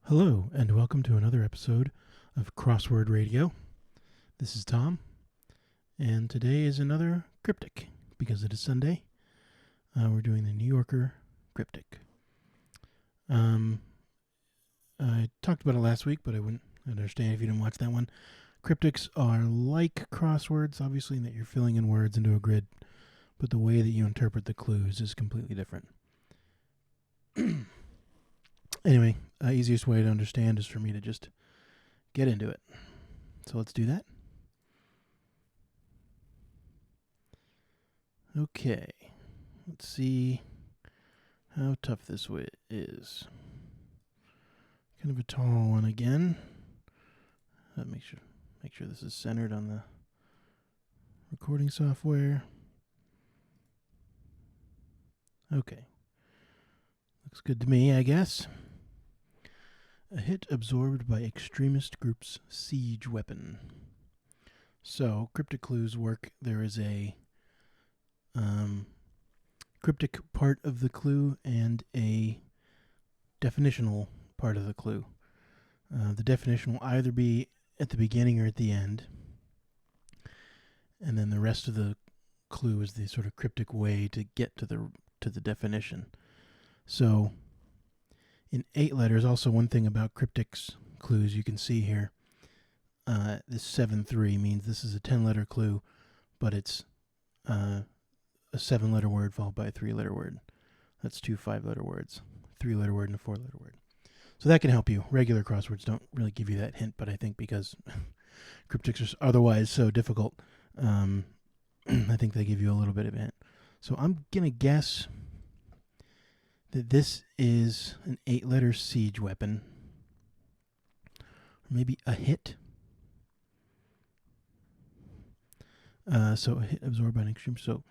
Hello, and welcome to another episode of Crossword Radio. This is Tom, and today is another cryptic, because it is Sunday. We're doing the New Yorker Cryptic. I talked about it last week, but I wouldn't understand if you didn't watch that one. Cryptics are like crosswords, obviously, in that you're filling in words into a grid, but the way that you interpret the clues is completely different. Anyway, easiest way to understand is for me to just get into it. So let's do that. Okay, let's see how tough this is. Kind of a tall one again. Make sure this is centered on the recording software. Okay, looks good to me, I guess. A hit absorbed by extremist group's siege weapon. So, cryptic clues work. There is a cryptic part of the clue and a definitional part of the clue. The definition will either be at the beginning or at the end, and then the rest of the clue is the sort of cryptic way to get to the definition. So, in 8 letters, also one thing about cryptics clues you can see here, this 7-3 means this is a 10-letter clue, but it's a 7-letter word followed by a 3-letter word. That's 2 5-letter words, 3-letter word and a 4-letter word. So that can help you. Regular crosswords don't really give you that hint, but I think because cryptics are otherwise so difficult, I think they give you a little bit of a hint. So I'm going to guess that this is an 8-letter siege weapon. Or maybe a hit. So a hit absorbed by an extreme. So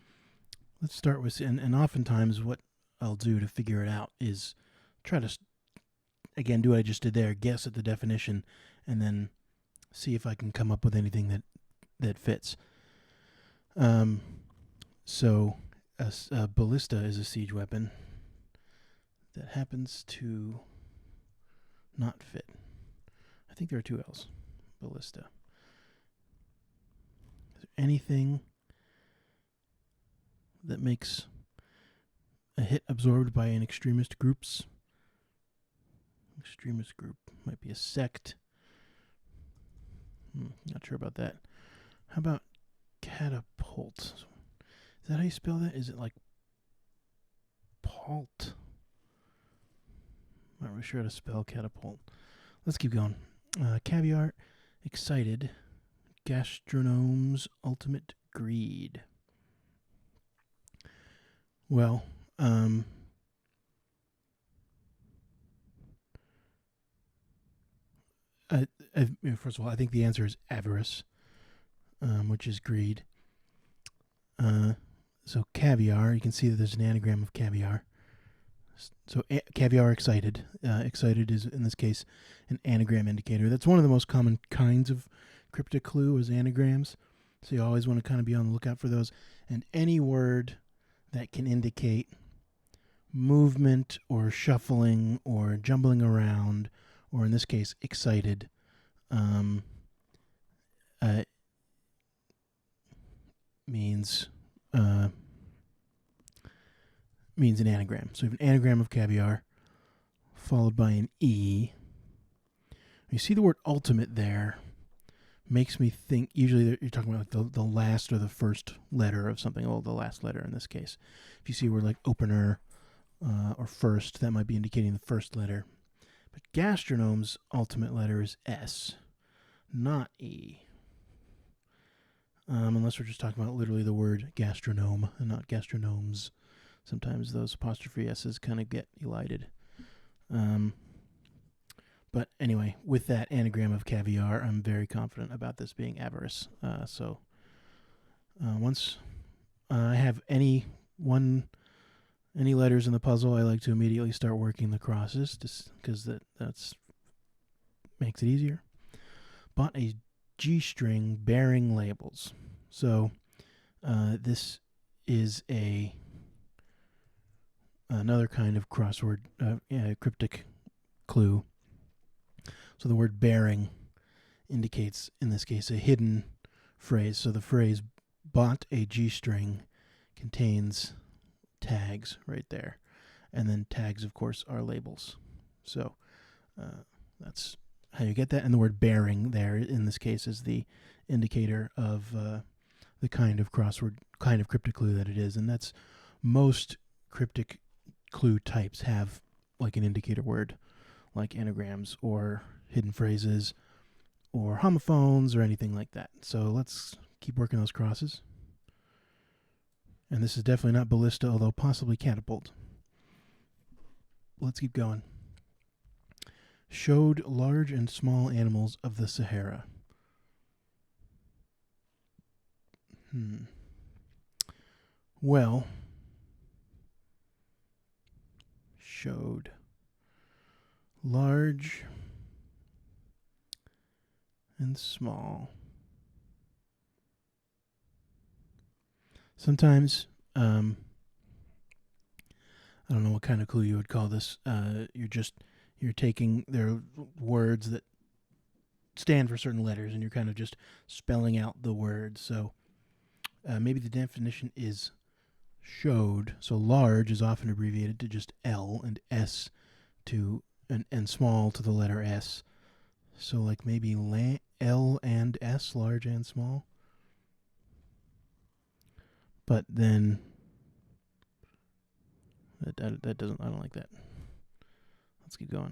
let's start with, and oftentimes what I'll do to figure it out is try to, again, do what I just did there, guess at the definition, and then see if I can come up with anything that fits. So a ballista is a siege weapon that happens to not fit. I think there are 2 L's. Ballista. Is there anything that makes a hit absorbed by an extremist group? Extremist group might be a sect. Not sure about that. How about catapult? Is that how you spell that? Is it like palt? Not really sure how to spell catapult. Let's keep going. Caviar, excited, gastronome's ultimate greed. Well, first of all, I think the answer is avarice, which is greed. So caviar, you can see that there's an anagram of caviar. So caviar, excited. Excited is, in this case, an anagram indicator. That's one of the most common kinds of cryptic clue is anagrams. So you always want to kind of be on the lookout for those. And any word that can indicate movement or shuffling or jumbling around, or in this case, excited, means an anagram. So we have an anagram of caviar followed by an E. You see the word ultimate there, makes me think usually you're talking about like the last or the first letter of something. Oh, the last letter in this case. If you see a word like opener or first, that might be indicating the first letter. But gastronome's ultimate letter is S, not E. Unless we're just talking about literally the word gastronome and not gastronomes. Sometimes those apostrophe S's kind of get elided. But anyway, with that anagram of caviar, I'm very confident about this being avarice. So once I have any letters in the puzzle, I like to immediately start working the crosses, just because that's makes it easier. Bought a G-string bearing labels. So this is another kind of crossword cryptic clue. So the word bearing indicates, in this case, a hidden phrase. So the phrase bought a G-string contains tags right there. And then tags, of course, are labels. So that's how you get that. And the word bearing there, in this case, is the indicator of the kind of cryptic clue that it is. And that's most cryptic clue types have like an indicator word, like anagrams or hidden phrases or homophones or anything like that. So let's keep working those crosses. And this is definitely not ballista, although possibly catapult. Let's keep going. Showed large and small animals of the Sahara. Well, showed large and small. Sometimes, I don't know what kind of clue you would call this. You're taking their words that stand for certain letters, and you're kind of just spelling out the words. So maybe the definition is showed. So large is often abbreviated to just L, and S to and small to the letter S. So like maybe L and S, large and small. But then that doesn't, I don't like that. Let's keep going.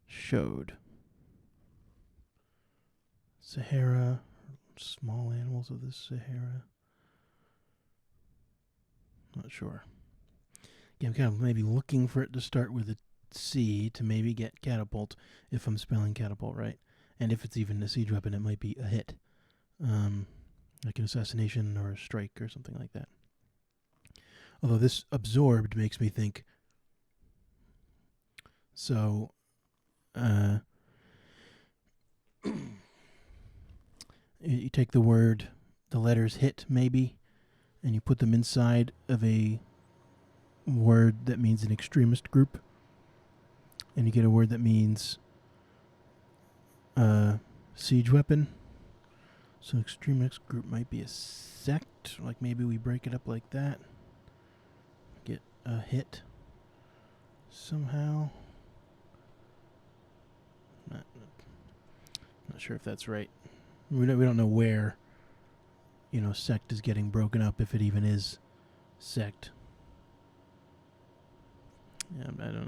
Showed Sahara, small animals of the Sahara. Not sure. Yeah, I'm kind of maybe looking for it to start with a C to maybe get catapult if I'm spelling catapult right. And if it's even a siege weapon, it might be a hit. Like an assassination or a strike or something like that. Although this absorbed makes me think. So, you take the word, the letters hit maybe, and you put them inside of a word that means an extremist group, and you get a word that means siege weapon. So extremist group might be a sect, like maybe we break it up like that. Get a hit somehow. Not sure if that's right. We don't know where, sect is getting broken up, if it even is sect. Yeah, I don't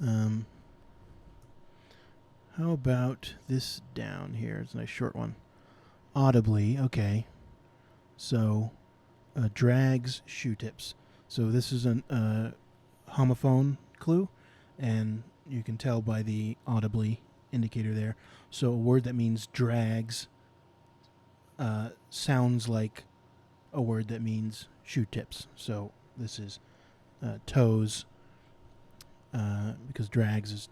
know. How about this down here? It's a nice short one. Audibly, okay. So, drags shoe tips. So this is an homophone clue, and you can tell by the audibly indicator there. So a word that means drags sounds like a word that means shoe tips. So this is toes, because drags is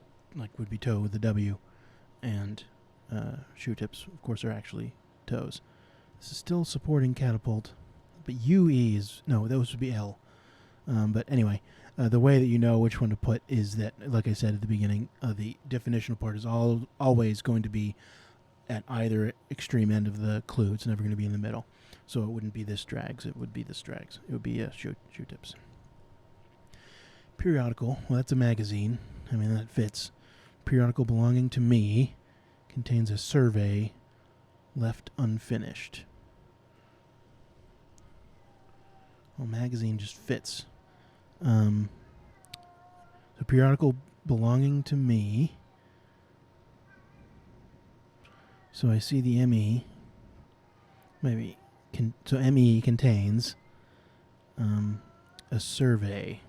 would be toe with the W, and shoe tips, of course, are actually toes. This is still supporting catapult, but UE is, no, those would be L. But anyway, the way that you know which one to put is that, like I said at the beginning, the definitional part is always going to be at either extreme end of the clue. It's never going to be in the middle. So it wouldn't be this drags, it would be this drags. It would be shoe tips. Periodical, well, that's a magazine. I mean, that fits. Periodical belonging to me contains a survey left unfinished. Well, magazine just fits. So periodical belonging to me. So I see the ME. Maybe. So ME contains a survey.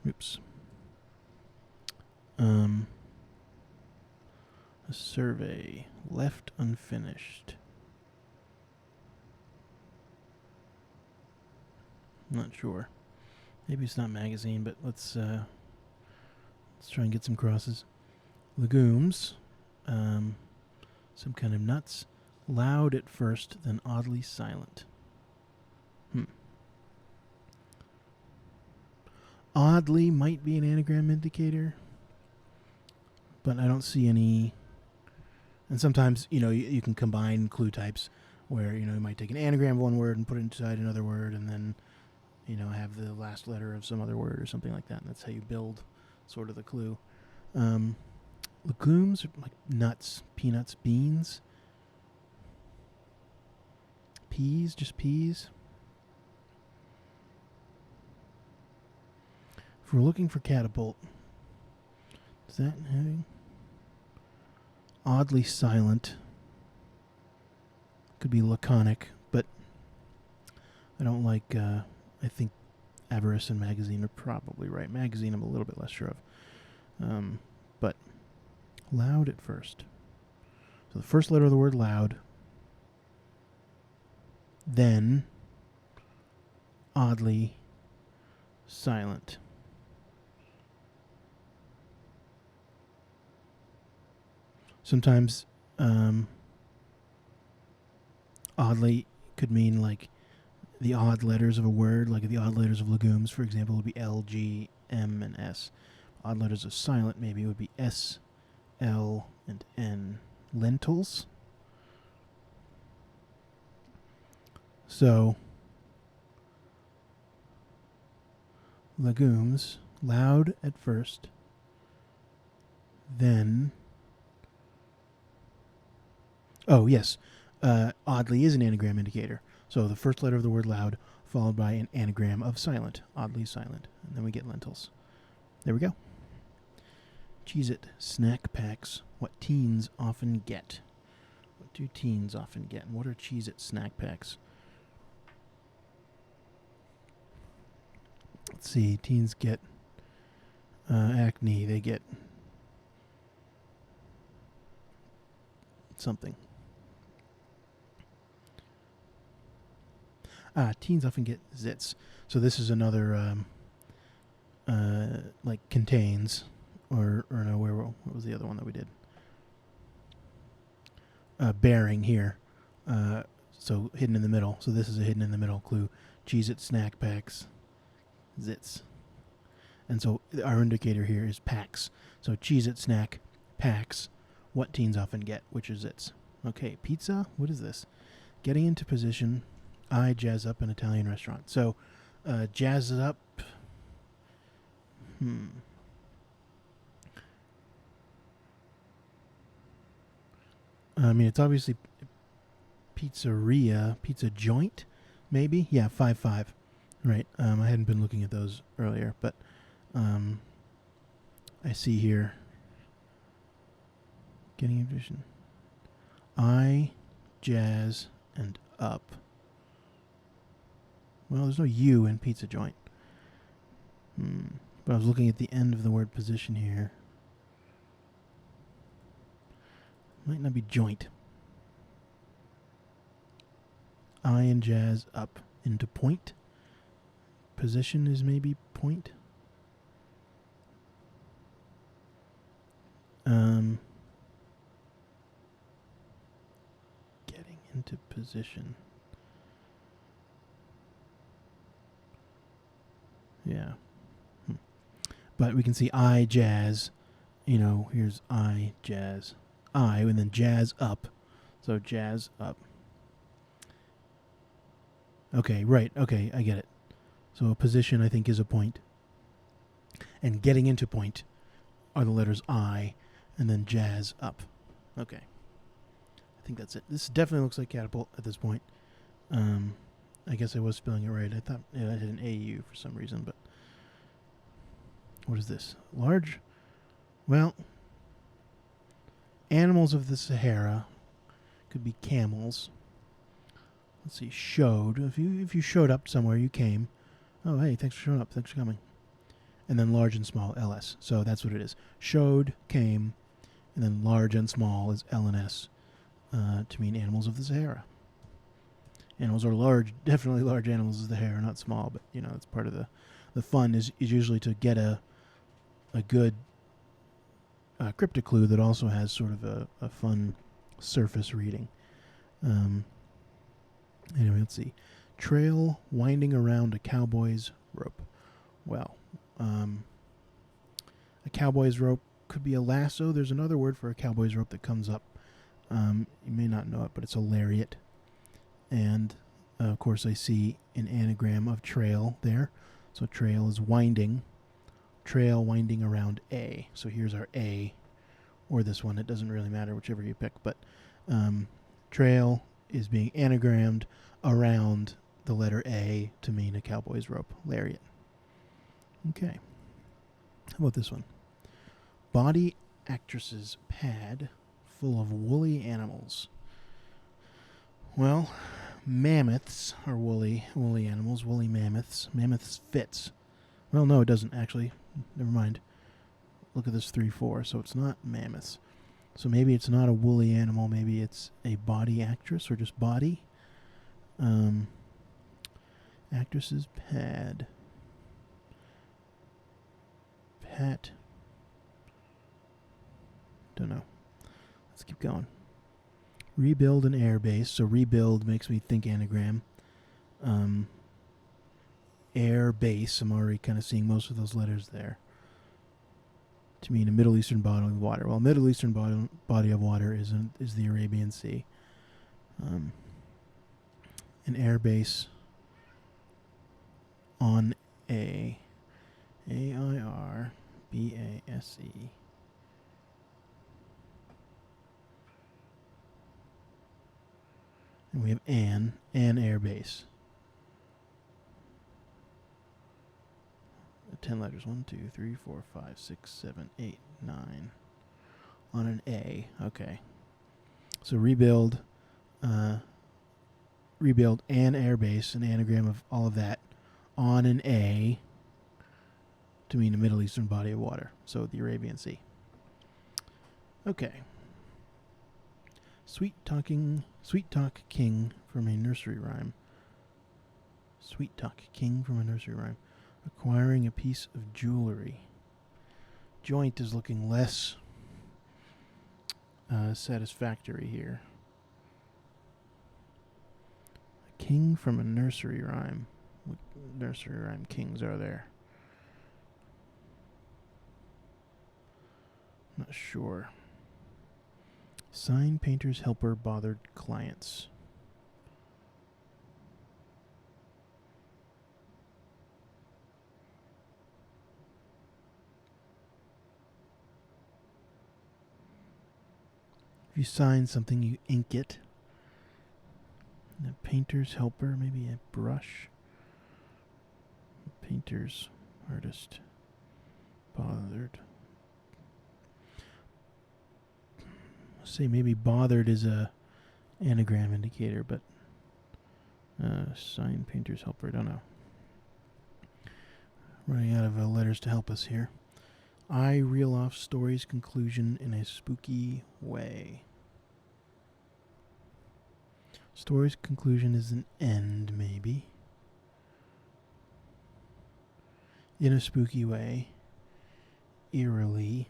Oops. A survey left unfinished. Not sure. Maybe it's not magazine, but let's try and get some crosses. Legumes. Some kind of nuts. Loud at first, then oddly silent. Oddly might be an anagram indicator, but I don't see any. And sometimes, you can combine clue types where, you might take an anagram of one word and put it inside another word and then, have the last letter of some other word or something like that. And that's how you build sort of the clue. Legumes, like nuts, peanuts, beans, peas, just peas. If we're looking for catapult, is that having oddly silent? Could be laconic, but I don't like. I think avarice and magazine are probably right. Magazine, I'm a little bit less sure of, but loud at first. So the first letter of the word loud, then oddly silent. Sometimes oddly could mean like the odd letters of a word, like the odd letters of legumes, for example, would be L, G, M, and S. Odd letters of silent maybe would be S, L, and N. Lentils. So, legumes, loud at first, then... Oh, yes. Oddly is an anagram indicator. So the first letter of the word loud followed by an anagram of silent, oddly silent. And then we get lentils. There we go. Cheez-It snack packs, what teens often get. What do teens often get? And what are Cheez-It snack packs? Let's see. Teens get acne. They get something. Teens often get zits. So this is another, like contains, or no, what was the other one that we did? Bearing here. So hidden in the middle. So this is a hidden in the middle clue. Cheez-It snack packs, zits. And so our indicator here is packs. So Cheez-It snack packs, what teens often get, which is zits. Okay, pizza, what is this? Getting into position, I jazz up an Italian restaurant. So, jazz it up. I mean, it's obviously pizzeria, pizza joint, maybe? Yeah, 5-5. Right. I hadn't been looking at those earlier, but I see here. Getting in position. I jazz and up. Well, there's no U in pizza joint. But I was looking at the end of the word position here. Might not be joint. I and jazz up into point. Position is maybe point. Getting into position. Yeah. But we can see I jazz. Here's I jazz. I, and then jazz up. So jazz up. Okay, right. Okay, I get it. So a position, I think, is a point. And getting into point are the letters I, and then jazz up. Okay. I think that's it. This definitely looks like catapult at this point. I guess I was spelling it right. I thought I had an AU for some reason, but... What is this? Large? Well, animals of the Sahara could be camels. Let's see, showed. If you showed up somewhere, you came. Oh, hey, thanks for showing up. Thanks for coming. And then large and small, LS. So that's what it is. Showed, came, and then large and small is L and S to mean animals of the Sahara. Animals are large, definitely large animals of the Sahara, not small, but, it's part of the fun is usually to get a good cryptic clue that also has sort of a fun surface reading. Anyway, let's see. Trail winding around a cowboy's rope. Well, A cowboy's rope could be a lasso. There's another word for a cowboy's rope that comes up. You may not know it, but it's a lariat. And, of course, I see an anagram of trail there. So trail is winding. Trail winding around A. So here's our A, or this one. It doesn't really matter, whichever you pick. But trail is being anagrammed around the letter A to mean a cowboy's rope, lariat. Okay. How about this one? Body actress's pad full of woolly animals. Well, mammoths are woolly animals, woolly mammoths. Mammoths fits. Well, no, it doesn't actually. Never mind. Look at this 3-4, so it's not mammoths. So maybe it's not a woolly animal. Maybe it's a body actress or just body. Actress's pad. Pat. Don't know. Let's keep going. Rebuild an air base. So rebuild makes me think anagram. Air base. I'm already kind of seeing most of those letters there. To mean a Middle Eastern body of water. Well, Middle Eastern body of water is the Arabian Sea. An air base on A. A-I-R-B-A-S-E. And we have an air base. 10 letters. 1, 2, 3, 4, 5, 6, 7, 8, 9. On an A. Okay. So rebuild an air base, an anagram of all of that, on an A to mean a Middle Eastern body of water. So the Arabian Sea. Okay. Sweet Talk King from a nursery rhyme. Sweet Talk King from a nursery rhyme. Acquiring a piece of jewelry. Joint is looking less satisfactory here. A king from a nursery rhyme. What nursery rhyme kings are there? Not sure. Sign painter's helper bothered clients. If you sign something, you ink it. And a painter's helper, maybe a brush. Painter's artist bothered. Say maybe bothered is a anagram indicator, but sign painter's helper, I don't know. Running out of letters to help us here. I reel off story's conclusion in a spooky way. Story's conclusion is an end, maybe. In a spooky way. Eerily.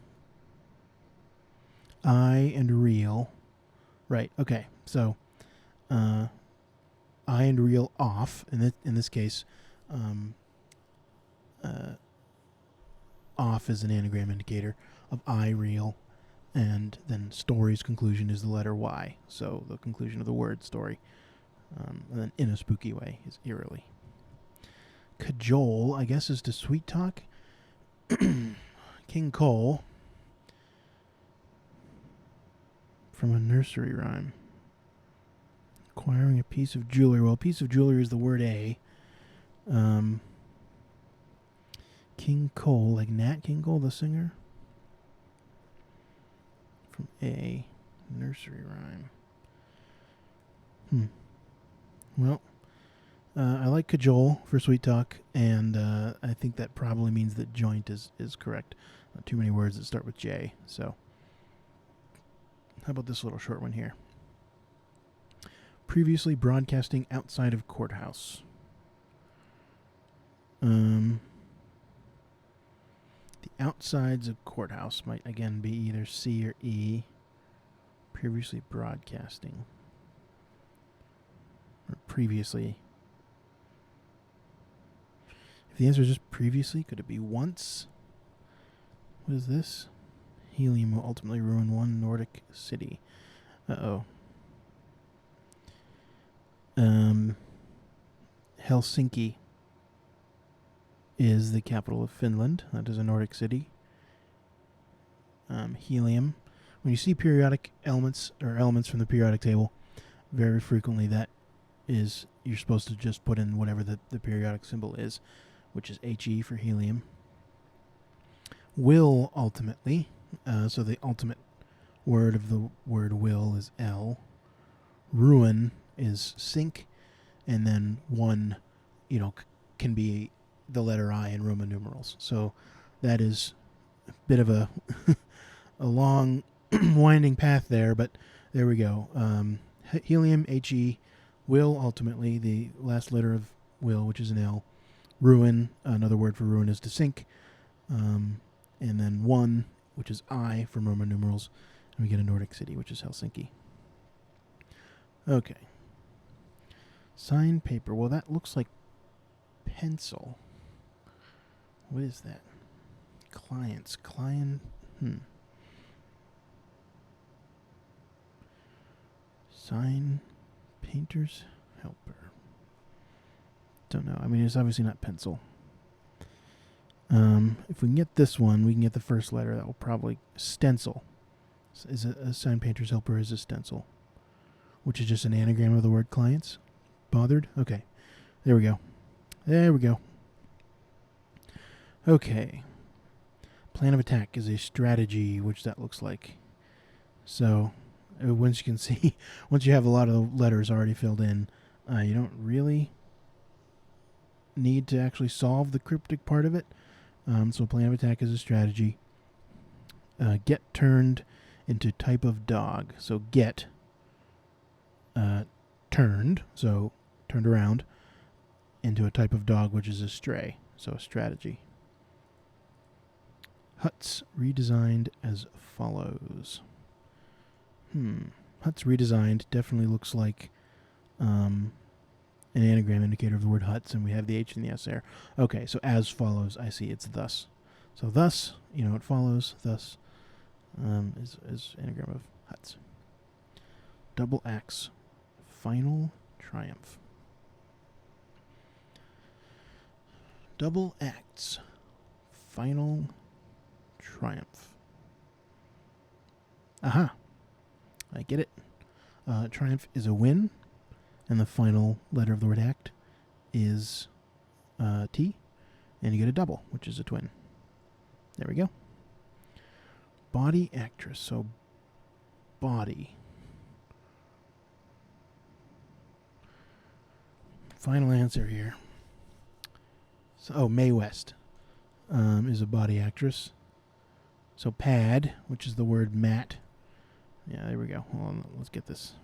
I and reel. Right, okay. So, I and reel off. In this case, off is an anagram indicator of I reel, and then story's conclusion is the letter Y. So the conclusion of the word story. And then in a spooky way is eerily. Cajole, I guess, is to sweet talk. King Cole from a nursery rhyme. Acquiring a piece of jewelry. Well, a piece of jewelry is the word A. King Cole, like Nat King Cole, the singer. From A, nursery rhyme. Well, I like cajole for sweet talk, and I think that probably means that joint is correct. Not too many words that start with J, so. How about this little short one here? Previously broadcasting outside of courthouse. The outsides of courthouse might again be either C or E. Previously broadcasting. Or previously. If the answer is just previously, could it be once? What is this? Helium will ultimately ruin one Nordic city. Uh-oh. Helsinki is the capital of Finland. That is a Nordic city. Helium. When you see periodic elements or elements from the periodic table, very frequently that is, you're supposed to just put in whatever the periodic symbol is, which is He for helium. Will ultimately, so the ultimate word of the word will is L. Ruin is sink, and then one, can be the letter I in Roman numerals. So that is a bit of a a long winding path there, but there we go. Helium, He, will ultimately, the last letter of will, which is an L. Ruin, another word for ruin is to sink. And then one, which is I from Roman numerals. And we get a Nordic city, which is Helsinki. Okay. Sign paper. Well, that looks like pencil. What is that? Clients. Client. Sign painter's helper. Don't know. I mean, it's obviously not pencil. If we can get this one, we can get the first letter. That will probably stencil. Is a sign painter's helper is a stencil, which is just an anagram of the word clients. Bothered? Okay. There we go. There we go. Okay. Plan of attack is a strategy, which that looks like. So, once you can see, once you have a lot of the letters already filled in, you don't really need to actually solve the cryptic part of it. So plan of attack is a strategy. Get turned into type of dog. So get turned, so turned around, into a type of dog, which is a stray. So a strategy. Huts redesigned as follows. Huts redesigned definitely looks like an anagram indicator of the word huts, and we have the H and the S there. Okay, so as follows, I see it's thus. So thus, it follows, thus is anagram of huts. Double axe, final triumph. Double acts, final triumph. Aha, I get it. Triumph is a win. And the final letter of the word act is T. And you get a double, which is a twin. There we go. Body actress. So, body. Final answer here. So, Mae West is a body actress. So, pad, which is the word mat. Yeah, there we go. Hold on, let's get this.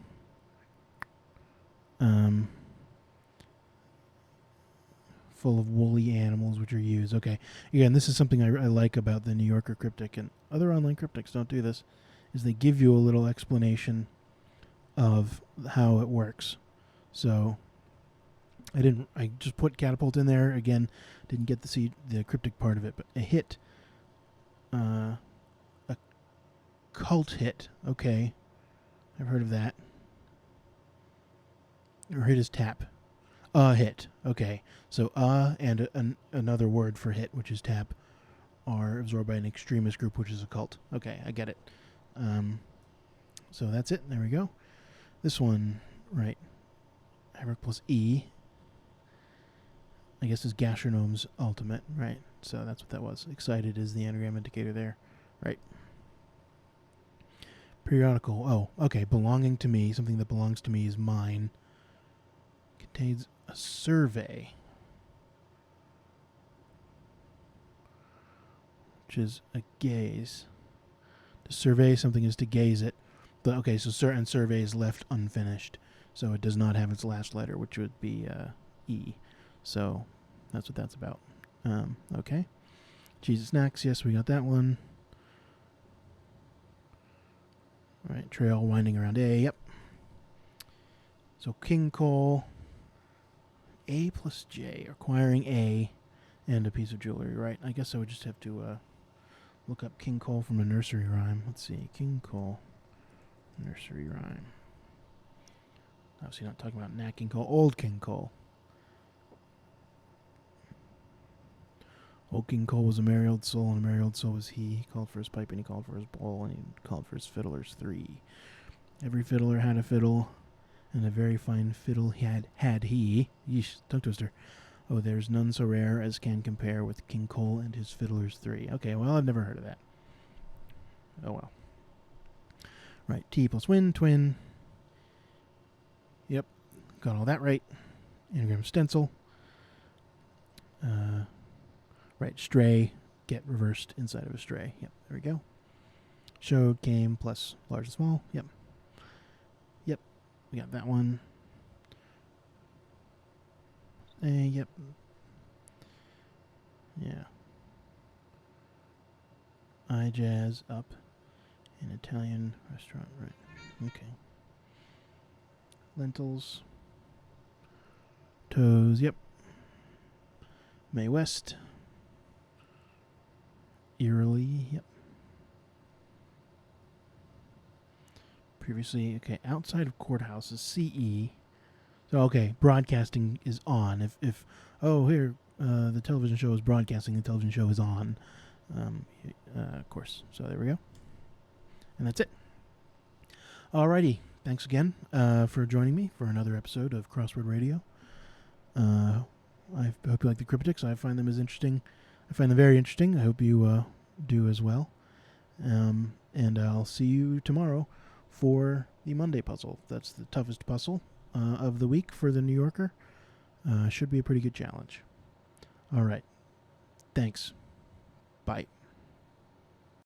Full of woolly animals which are used. Okay. Again, this is something I like about the New Yorker Cryptic, and other online cryptics don't do this, is they give you a little explanation of how it works. So I just put catapult in there. Again, didn't get to see the cryptic part of it, but a hit, a cult hit. Okay. I've heard of that. Or hit is tap. Hit. Okay. So, and another word for hit, which is tap, are absorbed by an extremist group, which is a cult. Okay, I get it. So that's it. There we go. This one, right. Havoc plus E, I guess, is Gastronome's ultimate, right? So that's what that was. Excited is the anagram indicator there, right? Periodical. Oh, okay. Belonging to me. Something that belongs to me is mine. Contains a survey, which is a gaze. To survey something is to gaze it. But okay, so certain survey is left unfinished, so it does not have its last letter, which would be E. So that's what that's about. Okay. Cheese snacks. Yes, we got that one. All right, trail winding around A. Yep. So King Cole. A plus J, acquiring A, and a piece of jewelry, right? I guess I would just have to look up King Cole from a nursery rhyme. Let's see, King Cole, nursery rhyme. Obviously not talking about Nat King Cole, old King Cole. Old King Cole was a merry old soul, and a merry old soul was he. He called for his pipe, and he called for his bowl, and he called for his fiddlers 3. Every fiddler had a fiddle, and a very fine fiddle had he. Yeesh, tongue twister. Oh, there's none so rare as can compare with King Cole and his fiddlers 3. Okay, well, I've never heard of that. Oh, well. Right, T plus win, twin. Yep, got all that right. Anagram stencil. Right, stray, get reversed inside of a stray. Yep, there we go. Showed, came, plus large and small. Yep. Yep, we got that one. Yep. Yeah. I jazz up. An Italian restaurant, right. Okay. Lentils. Toes, yep. May West. Eerily, yep. Previously, okay, outside of courthouses, CE. So, okay, broadcasting is on. If here, the television show is broadcasting, the television show is on. Of course. So there we go. And that's it. Alrighty. Thanks again for joining me for another episode of Crossword Radio. I hope you like the cryptics. I find them as interesting. I find them very interesting. I hope you do as well. And I'll see you tomorrow for the Monday puzzle. That's the toughest puzzle of the week for the New Yorker. Should be a pretty good challenge. All right. Thanks. Bye.